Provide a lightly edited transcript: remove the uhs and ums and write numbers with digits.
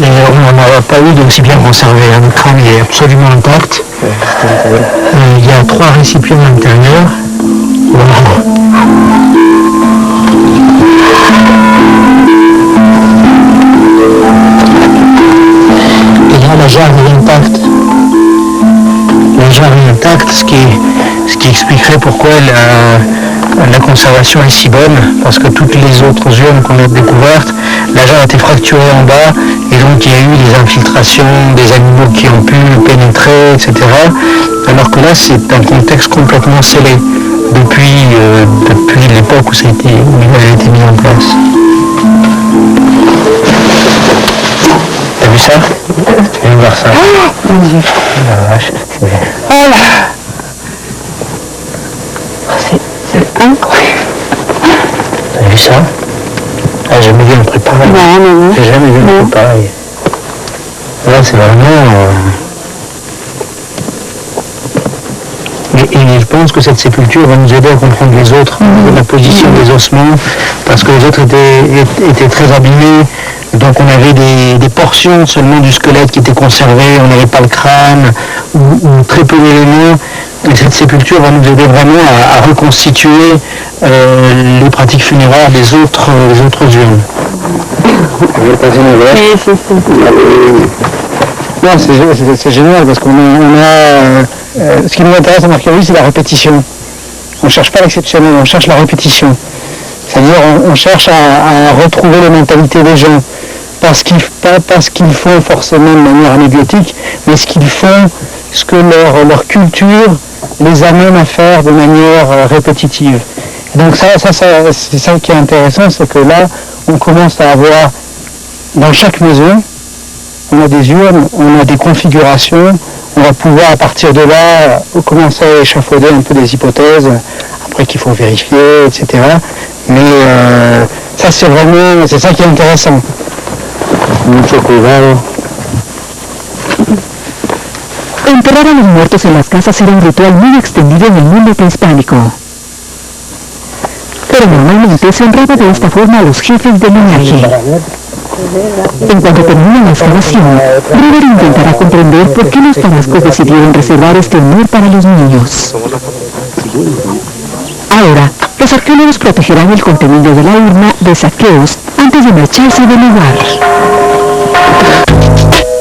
Et on n'a pas eu d'aussi bien conservé. Le crâne est absolument intact. Il y a 3 récipients à l'intérieur. Wow. Et là, la jarre est intacte. La jarre est intacte, ce qui expliquerait pourquoi la conservation est si bonne, parce que toutes les autres urnes qu'on a découvertes, la jarre a été fracturée en bas, et donc il y a eu des infiltrations, des animaux qui ont pu pénétrer, etc. Alors que là, c'est un contexte complètement scellé, depuis l'époque où ça a été mis en place. T'as vu ça? Tu viens voir ça? Oh mon Dieu! La vache, c'est... Oh là! C'est incroyable! T'as vu ça? Ah, j'ai jamais vu un truc pareil. Non. J'ai jamais vu un truc pareil. Là, c'est vraiment... Et je pense que cette sépulture va nous aider à comprendre les autres, la position des ossements, parce que les autres étaient très abîmés. Donc on avait des portions seulement du squelette qui étaient conservées, on n'avait pas le crâne, ou très peu d'éléments. Et cette sépulture va nous aider vraiment à reconstituer les pratiques funéraires des autres urnes. Non, c'est génial parce qu'on a ce qui nous intéresse en archéologie, c'est la répétition. On ne cherche pas l'exceptionnel, on cherche la répétition. C'est-à-dire on cherche à retrouver les mentalités des gens. Pas ce qu'ils font forcément de manière anecdotique, mais ce qu'ils font, ce que leur culture les amène à faire de manière répétitive. Et donc c'est ça qui est intéressant, c'est que là, on commence à avoir, dans chaque maison, on a des urnes, on a des configurations, on va pouvoir à partir de là commencer à échafauder un peu des hypothèses, après qu'il faut vérifier, etc. Mais ça c'est ça qui est intéressant. Mucho cuidado. Enterrar a los muertos en las casas era un ritual muy extendido en el mundo prehispánico. Pero normalmente se honraba de esta forma a los jefes del linaje. En cuanto termine la excavación, Brewer intentará comprender por qué los tarascos decidieron reservar este honor para los niños. Ahora, los arqueólogos protegerán el contenido de la urna de saqueos antes de marcharse del lugar.